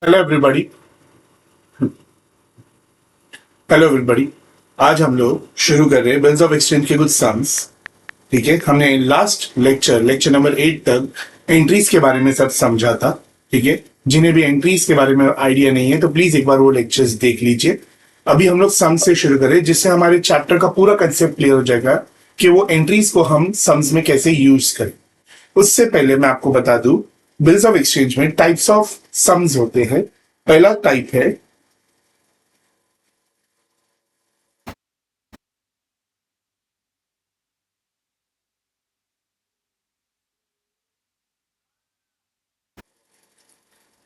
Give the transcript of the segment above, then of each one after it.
Hello everybody. Hello everybody. आज हम लोग शुरू कर रहे हैं बिल्स ऑफ एक्सचेंज के कुछ सम्स। ठीक है, हमने लास्ट लेक्चर नंबर 8 तक एंट्रीज के बारे में सब समझा था। ठीक है, जिन्हें भी एंट्रीज के बारे में आइडिया नहीं है तो प्लीज एक बार वो लेक्चर्स देख लीजिए। अभी हम लोग सम से शुरू करें, जिससे हमारे चैप्टर का पूरा कंसेप्ट क्लियर हो जाएगा कि वो एंट्रीज को हम सम्स में कैसे यूज करें। उससे पहले मैं आपको बता दूं, बिल्स ऑफ एक्सचेंज में टाइप्स ऑफ सम्स होते हैं। पहला टाइप है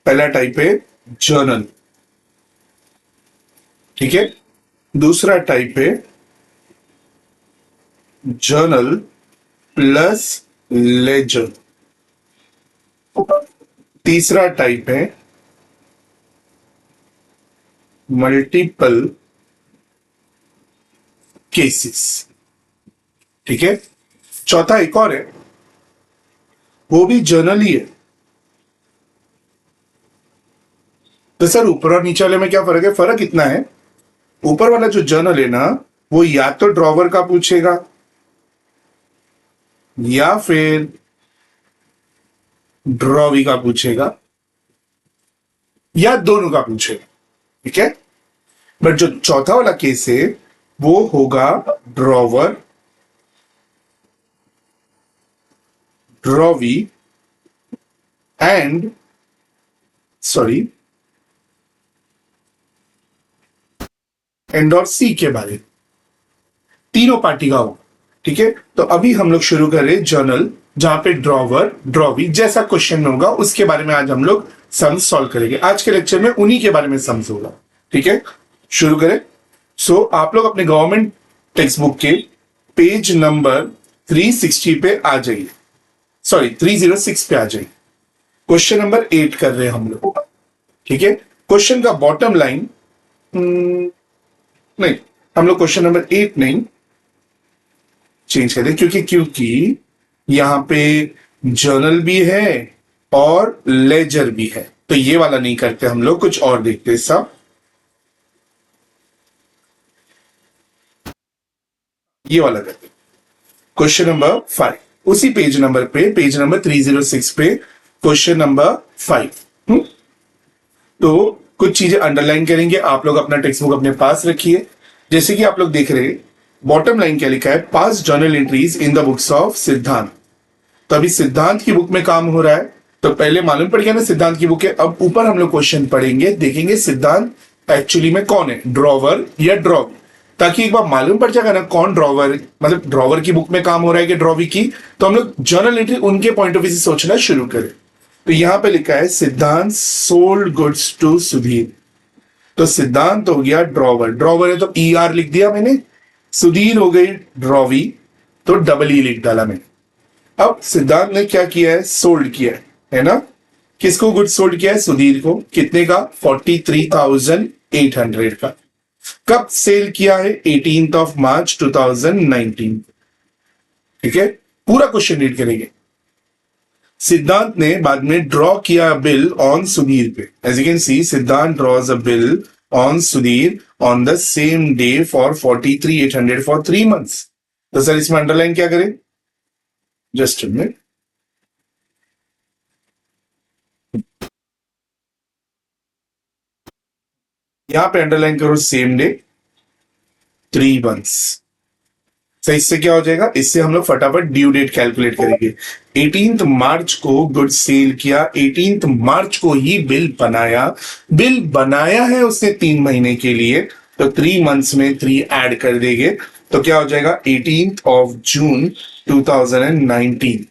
पहला टाइप है जर्नल। ठीक है, दूसरा टाइप है जर्नल प्लस लेजर। तीसरा टाइप है मल्टीपल केसेस। ठीक है, चौथा एक और है, वो भी जर्नल ही है। तो सर ऊपर और नीचे वाले में क्या फर्क है? फर्क इतना है, ऊपर वाला जो जर्नल है ना, वो या तो ड्रॉवर का पूछेगा या फिर ड्रॉवी का पूछेगा या दोनों का पूछेगा। ठीक है, बट जो चौथा वाला केस है वो होगा drawer, drawee and sorry and और सी के बारे, तीनों पार्टी का होगा। ठीक है, तो अभी हम लोग शुरू करें जर्नल, जहां पे ड्रॉवर ड्रॉवी जैसा क्वेश्चन में होगा उसके बारे में आज हम लोग सम्स सॉल्व करेंगे। आज के लेक्चर में उन्हीं के बारे में सम्स होगा। ठीक है, शुरू करें। सो आप लोग अपने गवर्नमेंट टेक्स्ट बुक के पेज नंबर 360 पे आ जाइए, सॉरी 306 पे आ जाइए। क्वेश्चन नंबर 8 कर रहे हैं हम लोग। ठीक है, क्वेश्चन का बॉटम लाइन नहीं, हम लोग क्वेश्चन नंबर 8 नहीं चेंज करें, क्योंकि यहां पे जर्नल भी है और लेजर भी है, तो ये वाला नहीं करते हम लोग, कुछ और देखते सब। ये वाला करते क्वेश्चन नंबर 5, उसी पेज नंबर पे, पेज नंबर 306 पे क्वेश्चन नंबर 5। तो कुछ चीजें अंडरलाइन करेंगे, आप लोग अपना टेक्स्ट बुक अपने पास रखिए। जैसे कि आप लोग देख रहे हैं, बॉटम लाइन क्या लिखा है, पास journal entries in the books of सिद्धांत। तो अभी सिद्धांत की बुक में काम हो रहा है, तो पहले मालूम पड़ गया ना सिद्धांत की बुक है। अब ऊपर हम लोग क्वेश्चन पढ़ेंगे, देखेंगे सिद्धांत एक्चुअली में कौन है, ड्रॉवर या ड्रॉवी, ताकि एक बार मालूम पड़ जाएगा ना कौन ड्रॉवर, मतलब ड्रॉवर की बुक में काम हो रहा है कि ड्रॉवी की, तो हम लोग जर्नल एंट्री उनके पॉइंट ऑफ व्यू से सोचना शुरू करें। तो यहां पे लिखा है सिद्धांत सोल्ड गुड्स टू सुधीर, तो सिद्धांत हो गया ड्रॉवर, ड्रॉवर है तो ई आर लिख दिया मैंने। सुधीर हो गई ड्रॉवी, तो डबल ई लिख डाला मैंने। अब सिद्धांत ने क्या किया है, सोल्ड किया है ना। किसको गुड सोल्ड किया है? सुधीर को। कितने का? 43,800 का। कब सेल किया है? 18th of March 2019। ठीक है, पूरा क्वेश्चन रीड करेंगे। सिद्धांत ने बाद में ड्रॉ किया बिल ऑन सुधीर पे। एज यू कैन सी, सिद्धांत draws a bill on Sudhir on the same day for 43,800 for 3 months। तो सर इसमें अंडरलाइन क्या करें? जस्ट मिनट, यहां पे अंडरलाइन करो सेम डे 3 months। सही, इससे क्या हो जाएगा, इससे हम लोग फटाफट ड्यू डेट कैलकुलेट करेंगे। 18th मार्च को गुड सेल किया, 18th मार्च को ही बिल बनाया। बिल बनाया है उसने 3 महीने के लिए, तो 3 months में 3 ऐड कर देंगे, तो क्या हो जाएगा 18th ऑफ जून 2019।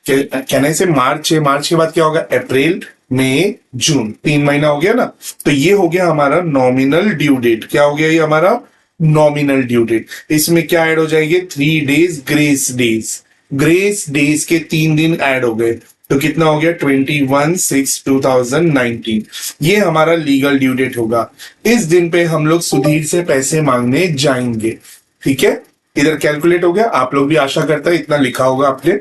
कहने से मार्च है, मार्च के बाद क्या होगा, अप्रैल मई जून, 3 महीना हो गया ना। तो ये हो गया हमारा नॉमिनल ड्यू डेट। क्या हो गया ये हमारा नॉमिनल ड्यू डेट। इसमें क्या ऐड हो जाएंगे, 3 days grace days, grace days के 3 दिन ऐड हो गए, तो कितना हो गया 21/6/2019। ये हमारा लीगल ड्यू डेट होगा। इस दिन पे हम लोग सुधीर से पैसे मांगने जाएंगे। ठीक है, इधर कैलकुलेट हो गया, आप लोग भी आशा करता है इतना लिखा होगा आपने।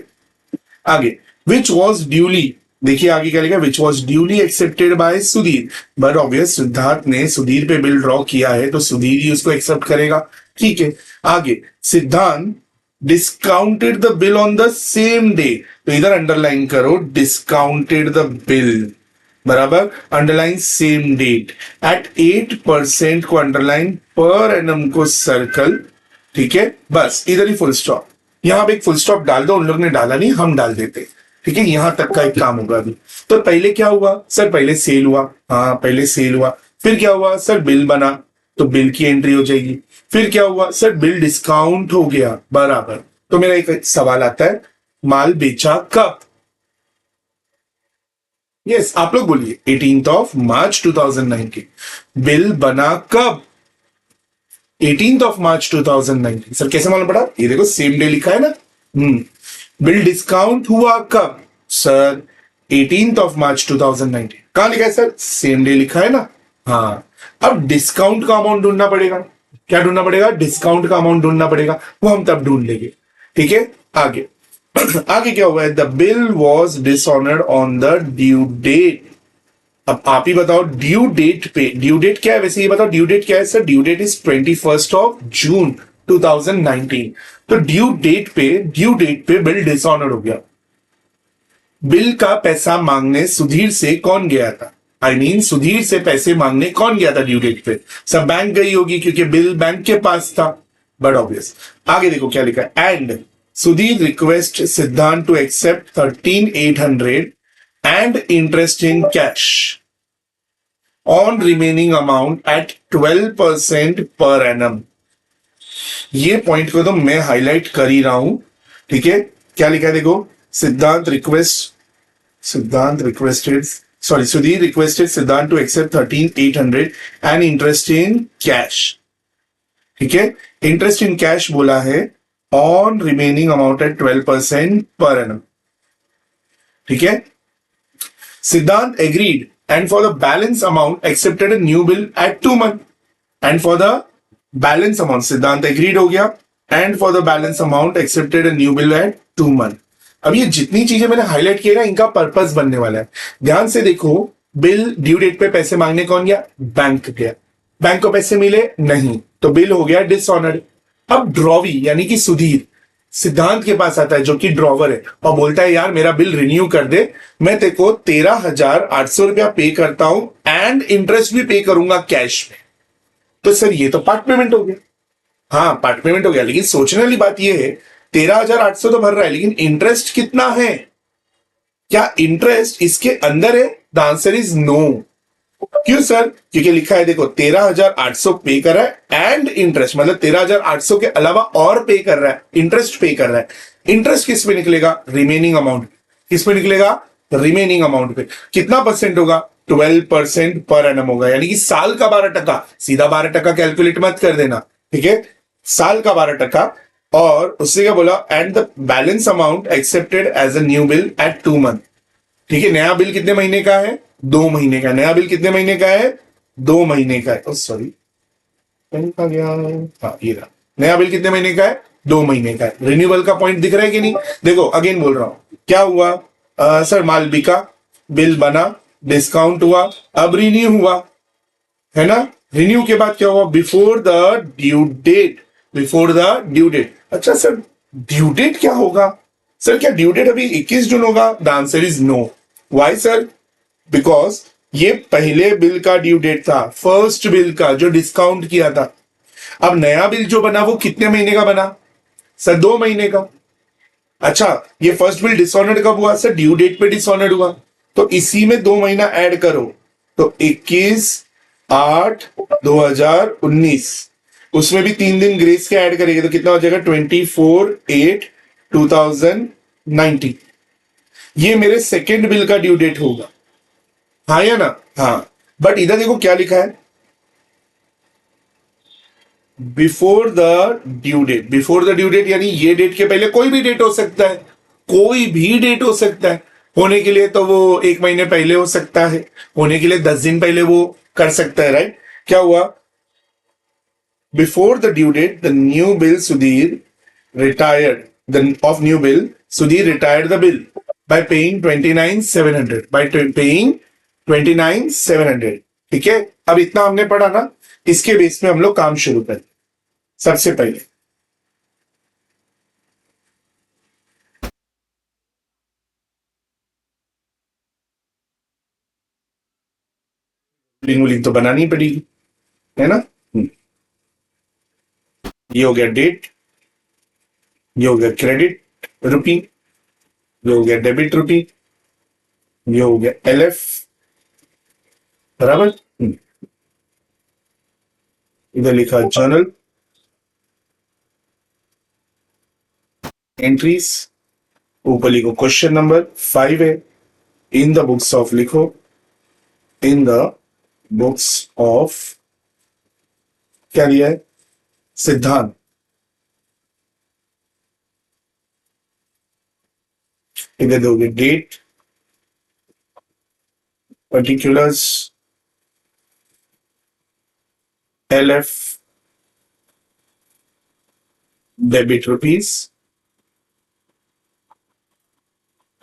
आगे, विच वॉज ड्यूली देखिए आगे क्या लिखा, which was duly accepted by Sudhir, but obvious Siddharth ने सुधीर पे बिल ड्रॉ किया है तो सुधीर ही उसको एक्सेप्ट करेगा। ठीक है, आगे सिद्धांत discounted the bill on the same day, तो इधर अंडरलाइन करो डिस्काउंटेड द बिल बराबर अंडरलाइन सेम डेट एट 8% को अंडरलाइन पर एनम को सर्कल। ठीक है, बस इधर ही फुल स्टॉप, यहां पे एक फुल स्टॉप डाल दो, उन लोग ने डाला नहीं, हम डाल देते। ठीक है, यहां तक का एक काम होगा अभी। तो पहले क्या हुआ सर, पहले सेल हुआ, हाँ पहले सेल हुआ, फिर क्या हुआ सर, बिल बना तो बिल की एंट्री हो जाएगी, फिर क्या हुआ सर, बिल डिस्काउंट हो गया बराबर। तो मेरा एक सवाल आता है, माल बेचा कब? यस आप लोग बोलिए, 18th ऑफ मार्च 2019। बिल बना कब? 18th of March 2019। सर कैसे मालूम पड़ा? ये देखो सेम डे लिखा है ना। बिल डिस्काउंट हुआ कब? Sir 18th of March 2019। कहां लिखा है सर? सेम डे लिखा है ना। हाँ, अब डिस्काउंट का अमाउंट ढूंढना पड़ेगा। क्या ढूंढना पड़ेगा? डिस्काउंट का अमाउंट ढूंढना पड़ेगा, वो हम तब ढूंढ लेंगे। ठीक है, आगे आगे क्या हुआ है, the bill was dishonoured on the due date. अब आप ही बताओ ड्यू डेट पे, ड्यू डेट क्या है वैसे, ये बताओ ड्यू डेट क्या है sir? Due date is 21 of June 2019। तो ड्यू डेट पे बिल डिसऑनर्ड हो गया। बिल का पैसा मांगने सुधीर से कौन गया था? आई मीन सुधीर से पैसे मांगने कौन गया था ड्यू डेट पे? सब बैंक गई होगी क्योंकि बिल बैंक के पास था, बट ऑब्वियस। आगे देखो क्या लिखा है, and Sudhir request Siddhant to accept 13,800 and interest in cash on remaining amount at 12% per annum। ये पॉइंट को तो मैं हाईलाइट कर ही रहा हूं। ठीक है, क्या लिखा है देखो, Siddhant requested Sudhir requested Siddhant to accept 13,800 and interest in cash. ठीक है, इंटरेस्ट इन कैश बोला है on remaining amount at 12% per annum. ठीक है, Siddhant agreed and for the balance amount accepted a new bill at 2 month and for the balance amount Siddhant agreed हो गया and for the balance amount accepted a new bill at 2 month। अब ये जितनी चीजें मैंने highlight किया ना, इनका पर्पस बनने वाला है। ध्यान से देखो, बिल ड्यू डेट पे पैसे मांगने कौन गया? बैंक गया। बैंक को पैसे मिले नहीं तो बिल हो गया डिसऑनर्ड। अब ड्रॉवी यानी कि सुधीर सिद्धांत के पास आता है जो कि ड्रॉवर है और बोलता है यार मेरा बिल रिन्यू कर दे, मैं तेरे को 13,800 रुपया पे करता हूं एंड इंटरेस्ट भी पे करूंगा कैश में। तो सर ये तो पार्ट पेमेंट हो गया। हाँ पार्ट पेमेंट हो गया, लेकिन सोचने वाली बात ये है 13,800 तो भर रहा है, लेकिन इंटरेस्ट कितना है? क्या इंटरेस्ट इसके अंदर है? The answer is no. क्यों सर? क्योंकि लिखा है देखो 13,800 पे कर रहा है एंड इंटरेस्ट, मतलब 13,800 के अलावा और पे कर रहा है, इंटरेस्ट पे कर रहा है। इंटरेस्ट किस पे निकलेगा? Remaining amount. किस पे निकलेगा? रिमेनिंग अमाउंट पे। कितना परसेंट होगा? 12% पर एनम होगा, यानी कि साल का 12%। सीधा 12% कैलकुलेट मत कर देना, ठीक है, साल का 12%। और उससे क्या बोला? And the balance amount accepted as a new bill at 2 month. ठीक है, नया बिल कितने महीने का है? 2 महीने का। नया बिल कितने महीने का है? 2 महीने का है। सॉरी गया, हाँ ये रहा। नया बिल कितने महीने का है? 2 महीने का है। रिन्यूअल का पॉइंट दिख रहा है कि नहीं? देखो अगेन बोल रहा हूं, क्या हुआ सर? माल बिका, बिल बना, डिस्काउंट हुआ, अब रिन्यू हुआ, है ना? रिन्यू के बाद क्या हुआ? Before the due date. Before the due date. अच्छा सर ड्यू डेट क्या होगा? सर क्या ड्यू डेट अभी 21 जून होगा? The answer is no. Why sir? Because ये पहले बिल का ड्यू डेट था, फर्स्ट बिल का जो डिस्काउंट किया था। अब नया बिल जो बना वो कितने महीने का बना? सर 2 महीने का। अच्छा ये फर्स्ट बिल डिसऑनर्ड कब हुआ? सर ड्यू डेट पे डिसऑनर्ड हुआ, तो इसी में 2 महीना ऐड करो, तो 21/8/2019। उसमें भी 3 दिन ग्रेस के ऐड करेंगे तो कितना हो जाएगा? 24/8/2019। ये मेरे सेकेंड बिल का ड्यू डेट होगा, हाँ या ना? हाँ, बट इधर देखो क्या लिखा है, before the due date. Before the due date यानी ये डेट के पहले कोई भी डेट हो सकता है, कोई भी डेट हो सकता है। होने के लिए तो वो 1 महीने पहले हो सकता है, होने के लिए 10 दिन पहले वो कर सकता है, राइट? क्या हुआ? Before the due date the new bill Sudhir retired, the of new bill Sudhir retired the bill. By paying 29,700, by paying 29,700। ठीक है, अब इतना हमने पढ़ा ना, इसके बेस में हम लोग काम शुरू करें। सबसे पहले लिंग तो बनानी पड़ेगी, है ना। ये हो गया डेट, ये हो गया क्रेडिट रुपी, ये हो गया डेबिट रुपी, ये हो गया LF, बराबर। इधर लिखा जर्नल एंट्रीज, ऊपर लिखो क्वेश्चन नंबर 5 है, इन द बुक्स ऑफ लिखो, इन द बुक्स ऑफ, क्या दिया है, सिद्धांत। इधर दोगे date, particulars, LF, debit rupees,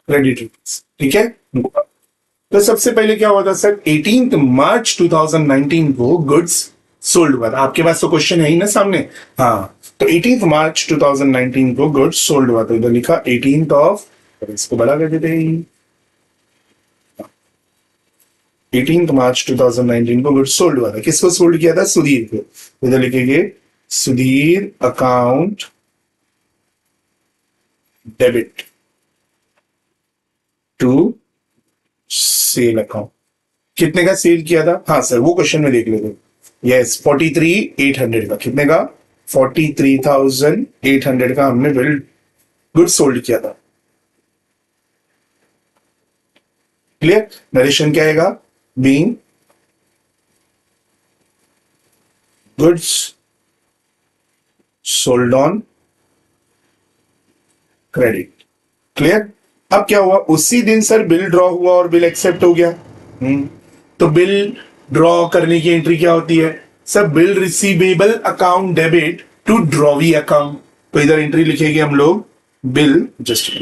credit rupees. ठीक है, तो सबसे पहले क्या हुआ था सर, 18 मार्च 2019 को गुड्स सोल्ड हुआ था। आपके पास तो क्वेश्चन है ही ना सामने। हाँ, तो 18 मार्च 2019 को गुड्स सोल्ड हुआ था। इधर लिखा 18 ऑफ, इसको बड़ा कर देते हैं, 18 मार्च 2019 को गुड्स सोल्ड हुआ था। किसको सोल्ड किया था, सुधीर को। इधर लिखेंगे Sudhir account debit to sale account. कितने का सेल किया था, हाँ सर वो क्वेश्चन में देख लेते। यस, 43,800 का। कितने का, 43,800 का हमने बिल गुड सोल्ड किया था। क्लियर, नरेशन क्या आएगा, being goods sold on credit. Clear, अब क्या हुआ, उसी दिन सर बिल ड्रॉ हुआ और बिल एक्सेप्ट हो गया। तो बिल ड्रॉ करने की एंट्री क्या होती है sir, bill receivable account debit to drawee account. तो इधर एंट्री लिखेंगे हम लोग, bill, just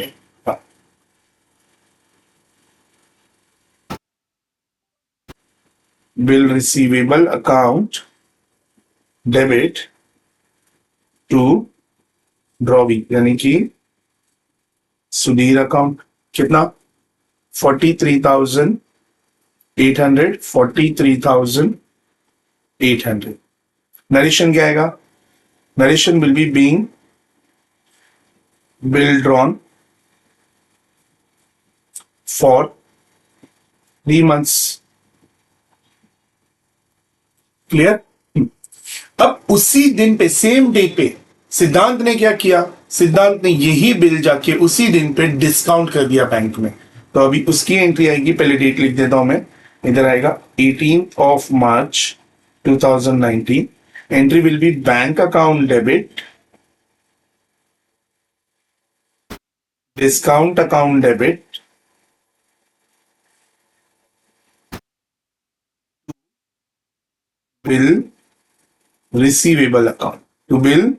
bill receivable account debit to drawee, यानी कि सुधीर अकाउंट। कितना, 43,800, 43,800। नरेशन क्या आएगा, narration will be being bill drawn for 3 months। Clear, अब उसी दिन पे, सेम डे पे सिद्धांत ने क्या किया, सिद्धांत ने यही बिल जाके उसी दिन पे डिस्काउंट कर दिया बैंक में। तो अभी उसकी एंट्री आएगी, पहले डेट लिख देता हूं मैं। इधर आएगा 18 of March 2019। Entry will be bank account debit, discount account debit bill receivable account, to bill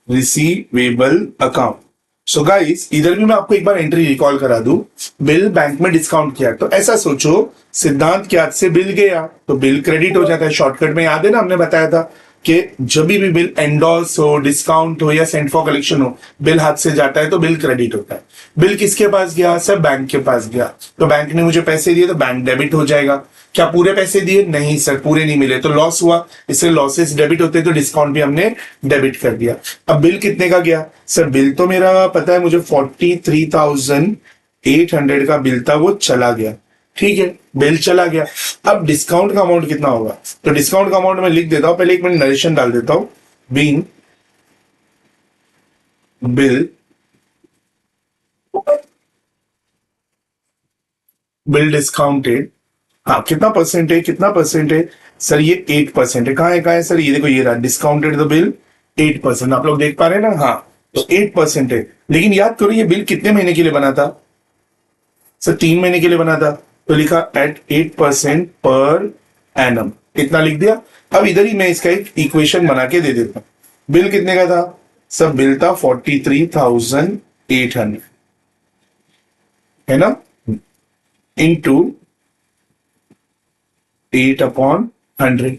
receivable account. So guys, इधर भी मैं आपको एक बार एंट्री रिकॉल करा दूं, बिल बैंक में डिस्काउंट किया, तो ऐसा सोचो सिद्धांत के हाथ से बिल गया तो बिल क्रेडिट हो जाता है। शॉर्टकट में याद है ना, हमने बताया था कि जब भी बिल एंडोर्स हो, डिस्काउंट हो या सेंड फॉर कलेक्शन हो, बिल हाथ से जाता है तो बिल क्रेडिट होता है। बिल किसके पास गया सर, बैंक के पास गया, तो बैंक ने मुझे पैसे दिए तो बैंक डेबिट हो जाएगा। क्या पूरे पैसे दिए, नहीं सर पूरे नहीं मिले, तो लॉस हुआ, इससे लॉसेस डेबिट होते तो डिस्काउंट भी हमने डेबिट कर दिया। अब बिल कितने का गया सर, बिल तो मेरा पता है मुझे 43,800 का बिल था, वो चला गया। ठीक है, बिल चला गया। अब डिस्काउंट का अमाउंट कितना होगा, तो डिस्काउंट का अमाउंट मैं लिख देता हूं, पहले एक मिनट नरेशन डाल देता हूं। बीइंग बिल बिल डिस्काउंटेड, हाँ कितना परसेंट है, कितना परसेंट है सर, ये 8% है। कहाँ है सर, ये देखो ये रहा, डिस्काउंटेड द बिल 8%। आप लोग देख पा रहे हैं ना, हाँ तो 8% है। लेकिन याद करो ये बिल कितने महीने के लिए बना था सर, 3 महीने के लिए बना था, तो लिखा एट 8% पर एनम, इतना लिख दिया। अब इधर ही मैं इसका एक इक्वेशन बना के दे देता हूं। बिल कितने का था सर, बिल था 43,800। है ना, इंटू 8/100,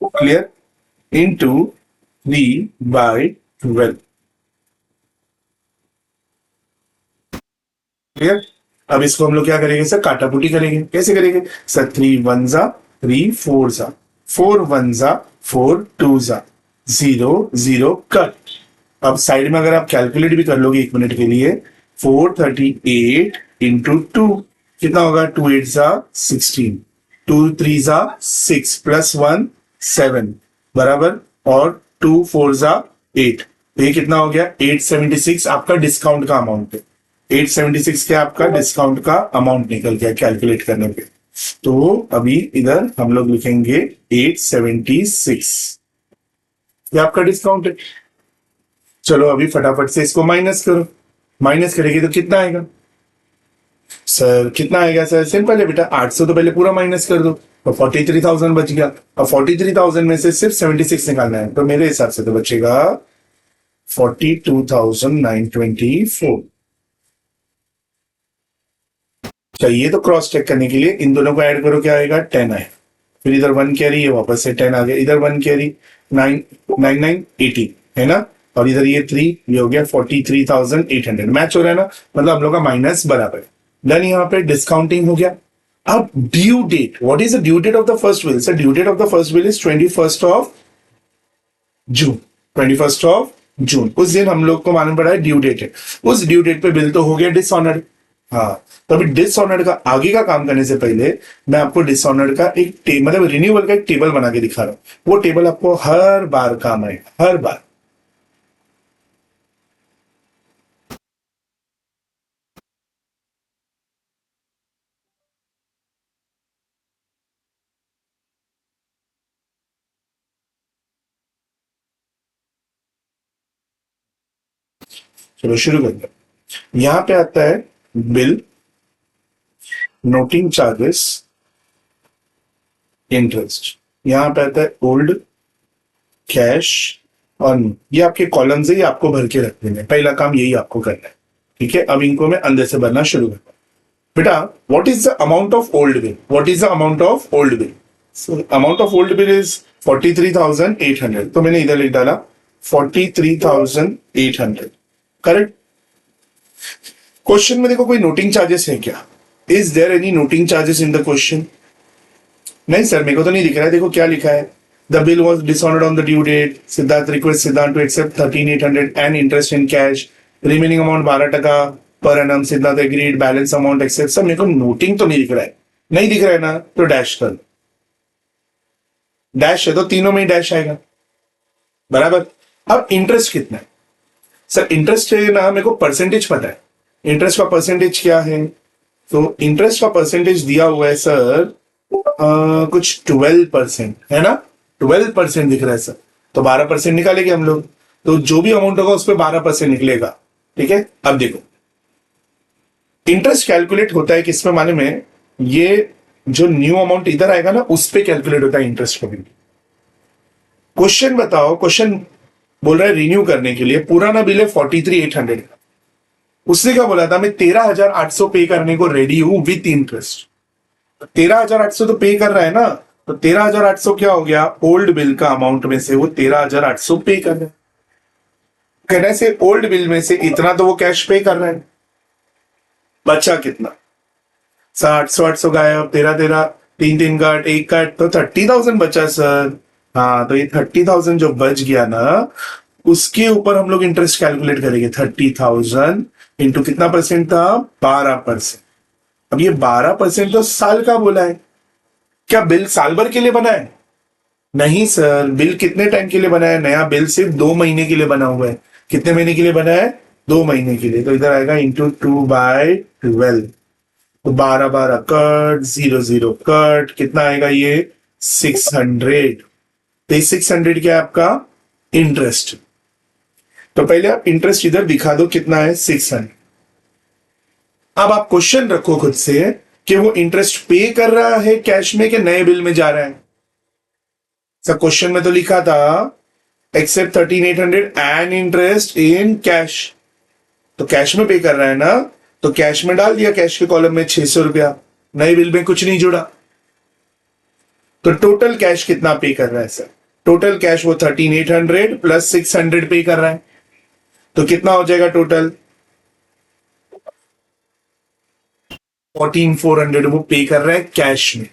क्लियर, इंटू 3/12, क्लियर। अब इसको हम लोग क्या करेंगे सर, काटापुटी करेंगे। कैसे करेंगे सर, 3 1 3 4, 4 1 4 2, 0 0 कट। अब साइड में अगर आप कैलकुलेट भी कर लोगे 1 मिनट के लिए, 438 × 2 कितना होगा, 2 8 16, 2 3 6 +1 7 बराबर, और 2 4 8, तो ये कितना हो गया 876 आपका डिस्काउंट का अमाउंट है। 876 क्या आपका डिस्काउंट का अमाउंट निकल गया कैलकुलेट करने पे। तो अभी इधर हम लोग लिखेंगे 876, ये आपका डिस्काउंट है। चलो अभी फटाफट से इसको माइनस करो, माइनस करेंगे तो कितना आएगा सर, कितना आएगा सर, सिंपल है बेटा, 800 तो पहले पूरा माइनस कर दो, तो 43,000 बच गया। अब 43,000 में से सिर्फ 76 निकालना है, तो मेरे हिसाब से तो बचेगा 42,924। चाहिए तो क्रॉस चेक करने के लिए इन दोनों को ऐड करो, क्या आएगा 10 आए, फिर इधर 1 कैरी है, वापस से 10 आ गया, इधर 1 कैरी, 9 9 9 18 है ना, और इधर ये 3, ये हो गया 43,800, मैच हो रहा है ना, मतलब हम लोग का माइनस बराबर। देन यहाँ पे डिस्काउंटिंग हो गया। अब due date, what is the due date of the first bill sir, due date of the first bill is 21 of June, उस दिन हम लोग को मालूम पड़ा है ड्यू डेट है, उस ड्यू डेट पे बिल तो हो गया डिसऑनर्ड। हाँ, तो अभी डिसऑनर्ड का आगे का काम करने से पहले मैं आपको डिसऑनर्ड का एक मतलब रिन्यूअल का एक टेबल बना के दिखा रहा हूं, वो टेबल आपको हर बार काम आएगा, हर बार। चलो शुरू करते हैं। यहां पे आता है बिल, नोटिंग चार्जेस, इंटरेस्ट, यहां पे आता है ओल्ड, कैश और ये आपके कॉलम्स है, ये आपको भर के रख देंगे, पहला काम यही आपको करना है, ठीक है। अब इनको मैं अंदर से भरना शुरू करता हूं। बेटा what is the amount of old bill, what is the amount of old bill, so amount of old bill is 43,800, तो मैंने इधर लिख डाला 43,800, करेक्ट। क्वेश्चन में देखो कोई नोटिंग चार्जेस है क्या, is there any noting charges in the question, नहीं सर मेरे को तो नहीं दिख रहा है। देखो क्या लिखा है, the bill was dishonoured on the due date, Siddharth request Siddhant to accept 13,800 and interest in cash, remaining amount 12% per annum, Siddharth agreed, balance amount accept. Sir मेरे को नोटिंग तो नहीं दिख रहा है, नहीं दिख रहा है ना, तो डैश कर, डैश है तो तीनों में ही डैश आएगा, बराबर। अब इंटरेस्ट कितना है सर, इंटरेस्ट है ना, मेरे को परसेंटेज पता है, इंटरेस्ट का परसेंटेज क्या है, तो इंटरेस्ट का परसेंटेज दिया हुआ है सर कुछ 12% है ना, 12% दिख रहा है सर, तो 12% निकालेंगे हम लोग, तो जो भी अमाउंट होगा उस पर 12% निकलेगा, ठीक है। अब देखो इंटरेस्ट कैलकुलेट होता है किसमें माने में, ये जो न्यू अमाउंट इधर आएगा ना उस पे कैलकुलेट होता है इंटरेस्ट कभी। क्वेश्चन बताओ, क्वेश्चन बोल रहा है रिन्यू करने के लिए, पुराना बिल है 43,800 का, उसने क्या बोला था, मैं 13,800 पे करने को रेडी हूं विथ इंटरेस्ट, 13,800 तो पे कर रहा है ना, तो 13,800 क्या हो गया, ओल्ड बिल का अमाउंट में से वो 13,800 पे कर रहा है, कहने से ओल्ड बिल में से इतना तो वो कैश पे कर रहा है, बचा कितना, 800 गायब, 13 3 3 काट 1 काट, तो 30,000 बचा सर। हाँ, तो ये 30,000 जो बच गया ना, उसके ऊपर हम लोग इंटरेस्ट कैलकुलेट करेंगे, 30,000 इंटू कितना परसेंट था, 12%। अब ये 12% तो साल का बोला है, क्या बिल साल भर के लिए बना है, नहीं सर, बिल कितने टाइम के लिए बना है, नया बिल सिर्फ 2 महीने के लिए बना हुआ है, कितने महीने के लिए बना है, 2 महीने के लिए, तो इधर आएगा इंटू 2/12, तो 12 कट, 0 कट, कितना आएगा ये 600, तो 600 क्या है आपका इंटरेस्ट, तो पहले आप इंटरेस्ट इधर दिखा दो कितना है 600। अब आप क्वेश्चन रखो खुद से कि वो इंटरेस्ट पे कर रहा है कैश में कि नए बिल में जा रहा है, सर क्वेश्चन में तो लिखा था accept 13,800 and interest in cash, तो कैश में पे कर रहा है ना, तो कैश में डाल दिया, कैश के कॉलम में 600 रुपया, नए बिल में कुछ नहीं जुड़ा। तो टोटल कैश कितना पे कर रहा है सर? टोटल कैश वो 13,800 प्लस 600 पे कर रहा है, तो कितना हो जाएगा टोटल? 14,400 वो पे कर रहा है कैश में।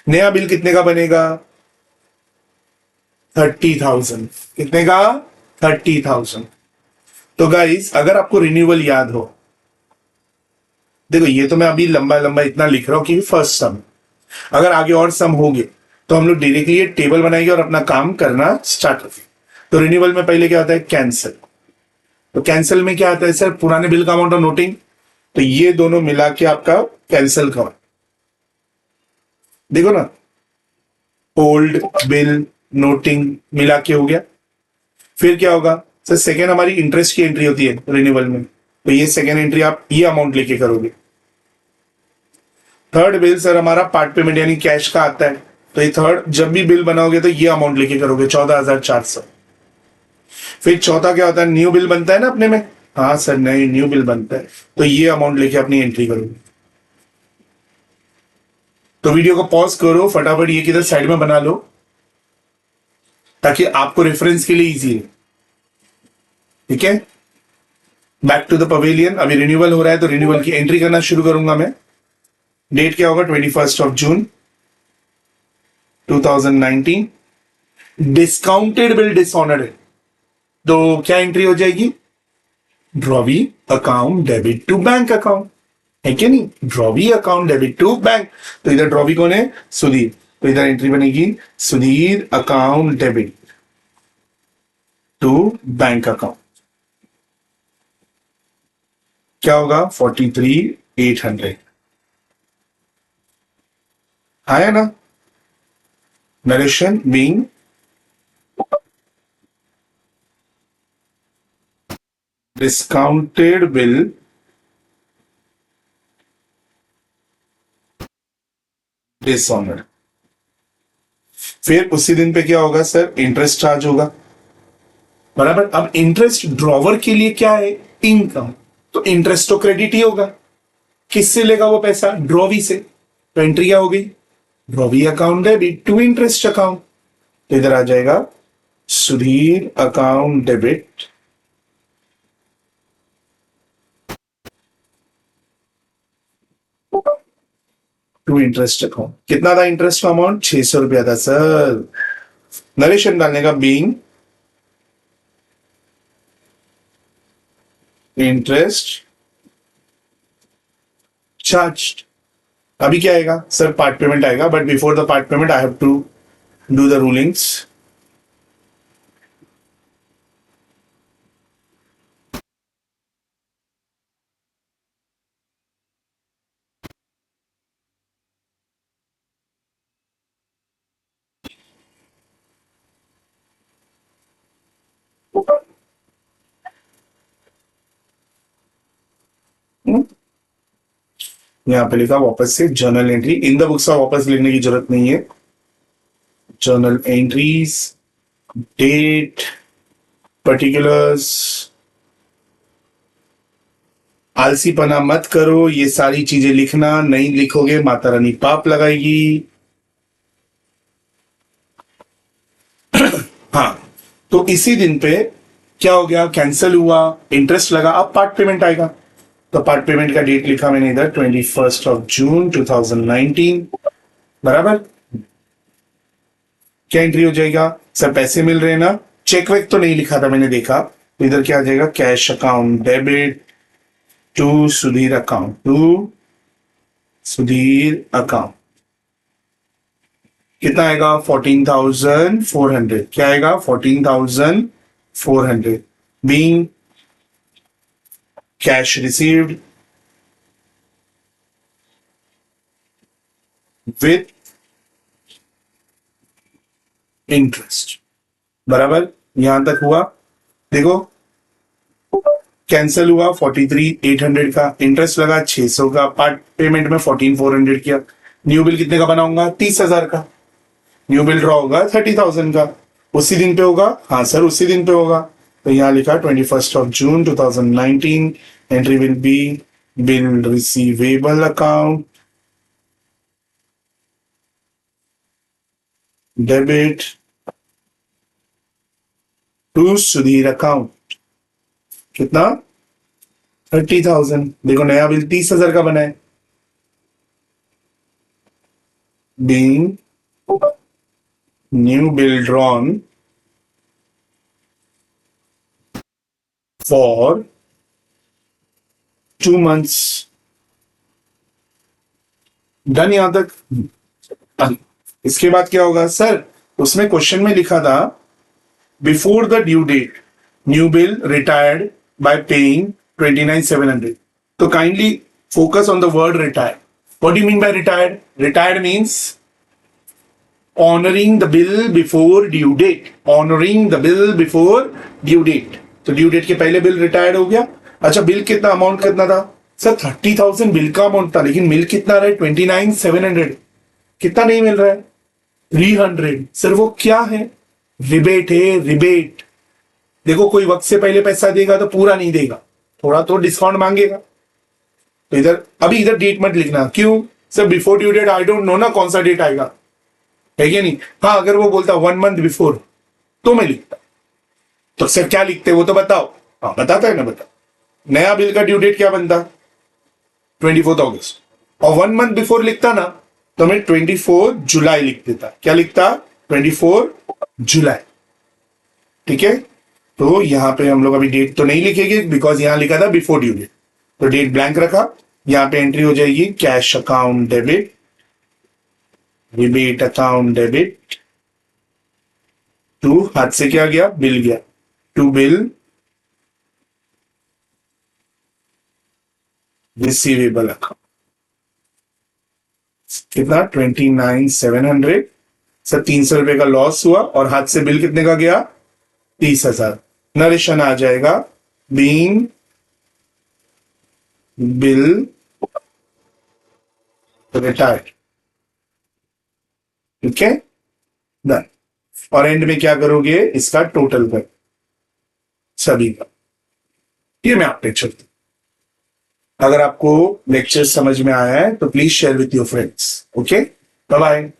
नया बिल कितने का बनेगा? 30,000। कितने का? 30,000। तो गाइस अगर आपको रिन्यूअल याद हो, देखो ये तो मैं अभी लंबा लंबा इतना लिख रहा हूं कि फर्स्ट सम, अगर आगे और सम होंगे तो हम लोग डायरेक्टली ये टेबल बनाएंगे और अपना काम करना स्टार्ट करेंगे। तो रिन्यूअल में पहले क्या होता है? कैंसिल। तो कैंसिल में क्या आता है सर? पुराने बिल का अमाउंट और नोटिंग। तो ये दोनों मिला के आपका कैंसिल का, देखो ना, ओल्ड बिल नोटिंग मिला के हो गया। फिर क्या होगा सर? सेकेंड हमारी इंटरेस्ट की एंट्री होती है रिन्यूअल में, तो ये सेकेंड एंट्री आप ये अमाउंट लेके करोगे। थर्ड बिल सर हमारा पार्ट पेमेंट यानी कैश का आता है, तो ये थर्ड जब भी बिल बनाओगे तो ये अमाउंट लेके करोगे 14,400। फिर चौथा क्या होता है? न्यू बिल बनता है ना अपने में। हाँ सर नई न्यू बिल बनता है, तो ये अमाउंट लेके अपनी एंट्री करोगे। तो वीडियो को पॉज करो, फटाफट ये किधर साइड में बना लो ताकि आपको रेफरेंस के लिए इजी है। ठीक है, बैक टू द पवेलियन। अभी रिन्यूअल हो रहा है तो रिन्यूअल की एंट्री करना शुरू करूंगा मैं। डेट क्या होगा? 21 जून 2019। डिस्काउंटेड बिल डिसऑनर्ड है, तो क्या एंट्री हो जाएगी? Drawee account debit to bank account, है क्या नहीं? Drawee account debit to bank. तो इधर ड्रॉवी कौन है? सुधीर। तो इधर एंट्री बनेगी Sudhir account debit to bank account. क्या होगा? 43,800 आया ना? Narration being discounted bill dishonoured. फिर उसी दिन पे क्या होगा सर? इंटरेस्ट चार्ज होगा, बराबर। अब इंटरेस्ट ड्रॉवर के लिए क्या है? इनकम, तो इंटरेस्ट तो क्रेडिट ही होगा। किससे लेगा वो पैसा? ड्रॉवी से। तो एंट्री क्या हो गई? Drawee account debit to interest account. तो इधर आ जाएगा Sudhir account debit to interest account. कितना था इंटरेस्ट का अमाउंट? 600 रुपया था सर। नरेशन डालने का बीइंग इंटरेस्ट चार्ज। अभी क्या आएगा सर? पार्ट पेमेंट आएगा, but before the part payment I have to do the rulings. यहां पे लिखा वापस से journal entry. In the books का वापस लिखने की जरूरत नहीं है। Journal entries, date, particulars. आलसीपना मत करो, ये सारी चीजें लिखना। नहीं लिखोगे माता रानी पाप लगाएगी। हाँ, तो इसी दिन पे क्या हो गया? कैंसिल हुआ, इंटरेस्ट लगा, अब पार्ट पेमेंट आएगा। तो पार्ट पेमेंट का डेट लिखा मैंने इधर 21 जून 2019, बराबर। क्या एंट्री हो जाएगा सर? पैसे मिल रहे हैं ना? चेक वेक तो नहीं लिखा था मैंने, देखा। तो इधर क्या आ जाएगा? Cash account debit to Sudhir account, to Sudhir account. कितना आएगा? 14,400। क्या आएगा? 14,400 being cash received with interest, बराबर। यहां तक हुआ। देखो कैंसिल हुआ 43,800 का, इंटरेस्ट लगा 600 का, पार्ट पेमेंट में 14,400 किया। न्यू बिल कितने का बनाऊंगा? 30,000 का। न्यू बिल ड्रॉ होगा 30,000 का। उसी दिन पे होगा? हाँ सर उसी दिन पे होगा। तो यहां लिखा 21 जून 2019, entry will be bill receivable account, debit to Sudhir account. कितना? 30,000। देखो नया बिल 30,000 का बना है। being new bill drawn for 2 months। Done यहां तक। इसके बाद क्या होगा सर? उसमें क्वेश्चन में लिखा था before the due date new bill retired by paying 29,700। तो kindly focus on the word retired. What do you mean by retired? Retired means honouring the bill before due date. Honouring the bill before due date. तो due date के पहले bill retired हो गया। अच्छा bill कितना, amount कितना था sir? 30,000 bill का अमाउंट था, लेकिन मिल कितना रहा है? 29,700। कितना नहीं मिल रहा है? 300। सर वो क्या है? रिबेट है, रिबेट। देखो कोई वक्त से पहले पैसा देगा तो पूरा नहीं देगा, थोड़ा तो डिस्काउंट मांगेगा। तो इधर डेट मत लिखना। क्यों sir? Before due date I don't know ना कौन सा डेट आएगा, है क्या नहीं? हाँ अगर वो बोलता 1 मंथ बिफोर तो मैं लिखता। तो सर क्या लिखते वो तो बताओ। हाँ बताता है ना, बता। नया बिल का ड्यू डेट क्या बनता? 24 अगस्त। और 1 मंथ बिफोर लिखता ना तो मैं 24 जुलाई लिख देता। क्या लिखता? 24 जुलाई। ठीक है। तो यहां पे हम लोग अभी डेट तो नहीं लिखेंगे बिकॉज यहां लिखा था बिफोर ड्यू डेट, तो डेट ब्लैंक रखा। यहां पे एंट्री हो जाएगी cash account debit, rebate account debit to, हाथ से क्या गया? बिल गया, टू बिल रिसीवेबल अकाउंट। कितना? 29,700। सर 300 रुपए का लॉस हुआ और हाथ से बिल कितने का गया? 30,000। नरेशन आ जाएगा बीइंग बिल रिटायर्ड। ठीक है, डन। और एंड में क्या करोगे? इसका टोटल कर सभी का। ये मैं आपने चलती। अगर आपको लेक्चर समझ में आया है तो please share with your friends. Okay, bye bye.